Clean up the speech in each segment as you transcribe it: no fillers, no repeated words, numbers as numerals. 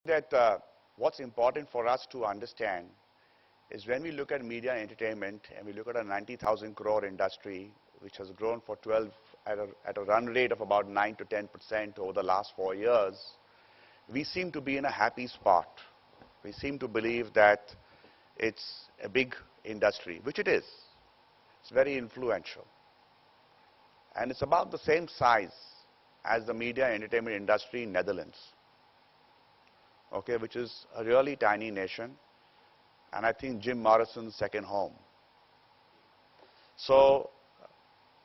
That what's important for us to understand is when we look at media and entertainment and we look at a 90,000 crore industry which has grown for 12 at a run rate of about 9 to 10% over the last 4 years, we seem to be in a happy spot. We seem to believe that it's a big industry, which it is. It's very influential. And it's about the same size as the media and entertainment industry in Netherlands, okay, which is a really tiny nation, and I think Jim Morrison's second home. So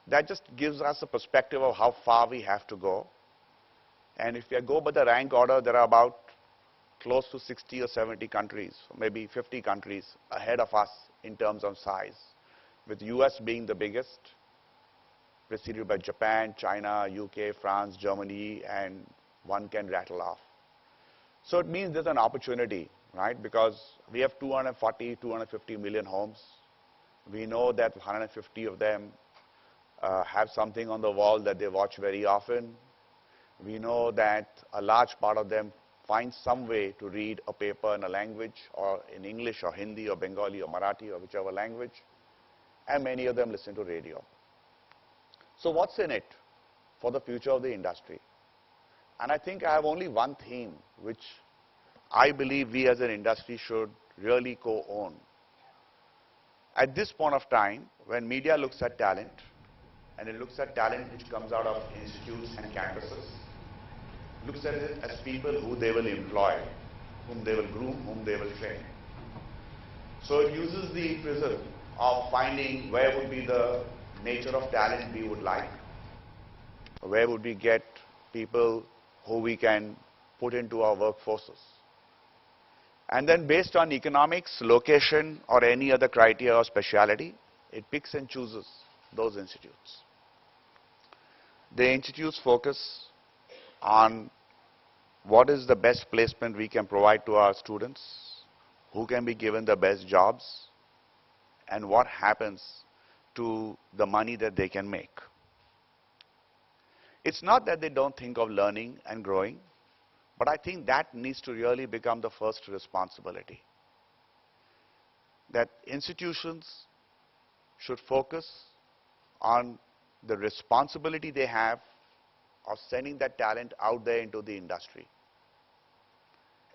that just gives us a perspective of how far we have to go. And if we go by the rank order, there are about close to 60 or 70 countries, or maybe 50 countries ahead of us in terms of size, with US being the biggest, preceded by Japan, China, UK, France, Germany, and one can rattle off. So it means there's an opportunity, right? Because we have 240, 250 million homes. We know that 150 of them have something on the wall that they watch very often. We know that a large part of them find some way to read a paper in a language, or in English or Hindi or Bengali or Marathi or whichever language, and many of them listen to radio. So what's in it for the future of the industry? And I think I have only one theme which I believe we as an industry should really co-own. At this point of time, when media looks at talent, and it looks at talent which comes out of institutes and campuses, looks at it as people who they will employ, whom they will groom, whom they will train. So it uses the prism of finding where would be the nature of talent we would like, where would we get people who we can put into our workforces. And then based on economics, location, or any other criteria or speciality, it picks and chooses those institutes. The institutes focus on what is the best placement we can provide to our students, who can be given the best jobs, and what happens to the money that they can make. It's not that they don't think of learning and growing, but I think that needs to really become the first responsibility. That institutions should focus on the responsibility they have of sending that talent out there into the industry.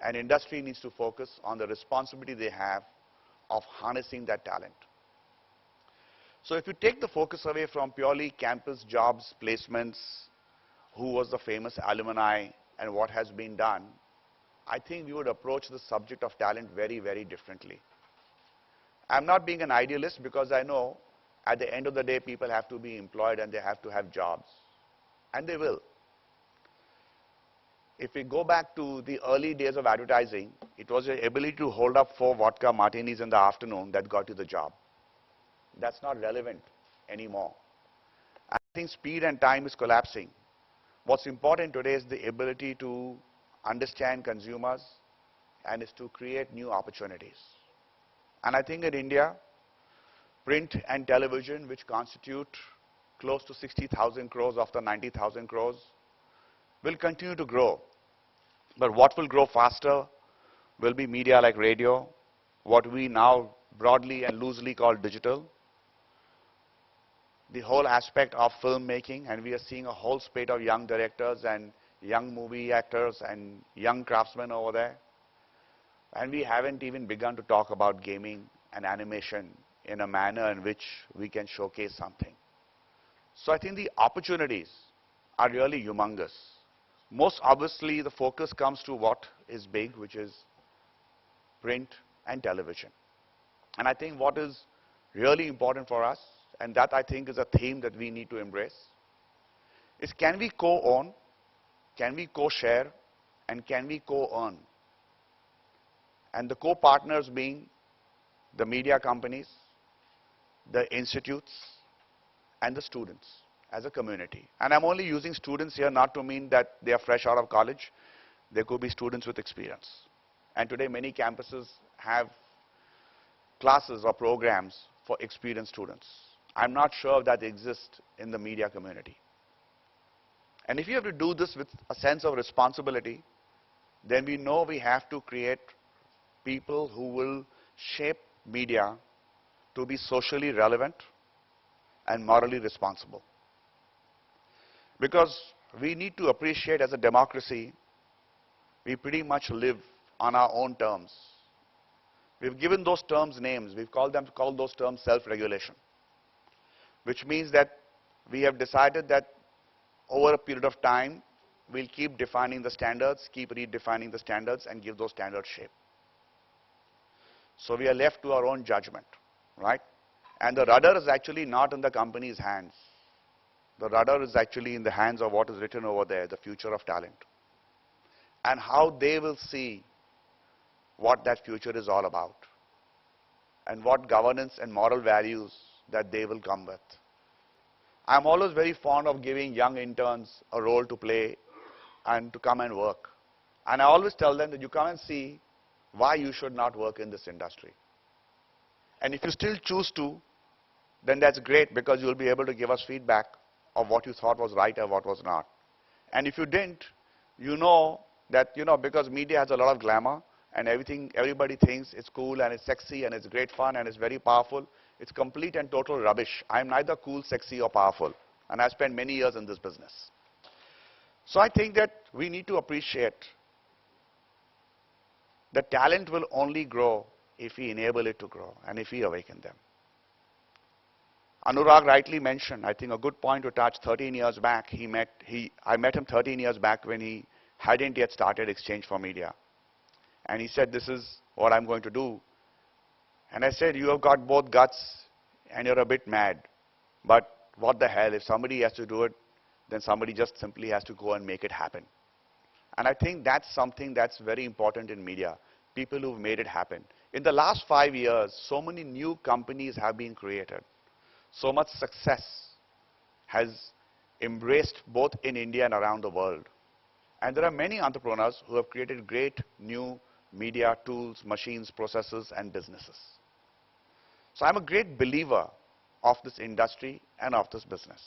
And industry needs to focus on the responsibility they have of harnessing that talent. So if you take the focus away from purely campus jobs, placements, who was the famous alumni, and what has been done, I think we would approach the subject of talent very, very differently. I'm not being an idealist because I know at the end of the day people have to be employed and they have to have jobs. And they will. If we go back to the early days of advertising, it was the ability to hold up 4 vodka martinis in the afternoon that got you the job. That's not relevant anymore. I think speed and time is collapsing. What's important today is the ability to understand consumers and is to create new opportunities. And I think in India, print and television, which constitute close to 60,000 crores of the 90,000 crores, will continue to grow. But what will grow faster will be media like radio, what we now broadly and loosely call digital, the whole aspect of filmmaking, and we are seeing a whole spate of young directors and young movie actors and young craftsmen over there. And we haven't even begun to talk about gaming and animation in a manner in which we can showcase something. So I think the opportunities are really humongous. Most obviously, the focus comes to what is big, which is print and television. And I think what is really important for us, and that I think is a theme that we need to embrace, is can we co-own, can we co-share, and can we co-earn? And the co-partners being the media companies, the institutes, and the students as a community. And I'm only using students here not to mean that they are fresh out of college. They could be students with experience. And today many campuses have classes or programs for experienced students. I'm not sure if that exists in the media community. And if you have to do this with a sense of responsibility, then we know we have to create people who will shape media to be socially relevant and morally responsible. Because we need to appreciate, as a democracy, we pretty much live on our own terms. We've given those terms names. We've called those terms self-regulation, which means that we have decided that over a period of time, we'll keep defining the standards, keep redefining the standards, and give those standards shape. So we are left to our own judgment, right? And the rudder is actually not in the company's hands. The rudder is actually in the hands of what is written over there, the future of talent. And how they will see what that future is all about, and what governance and moral values that they will come with. I'm always very fond of giving young interns a role to play and to come and work. And I always tell them that you come and see why you should not work in this industry. And if you still choose to, then that's great, because you'll be able to give us feedback of what you thought was right or what was not. And if you didn't, you know that, because media has a lot of glamour and everybody thinks it's cool and it's sexy and it's great fun and it's very powerful. It's complete and total rubbish. I'm neither cool, sexy, or powerful. And I've spent many years in this business. So I think that we need to appreciate that talent will only grow if we enable it to grow and if we awaken them. Anurag rightly mentioned, I think a good point to touch, 13 years back, I met him 13 years back when he hadn't yet started Exchange for Media. And he said, this is what I'm going to do. And I said, you have got both guts and you're a bit mad. But what the hell, if somebody has to do it, then somebody just simply has to go and make it happen. And I think that's something that's very important in media, people who've made it happen. In the last 5 years, so many new companies have been created. So much success has embraced both in India and around the world. And there are many entrepreneurs who have created great new media tools, machines, processes, and businesses. So I'm a great believer of this industry and of this business.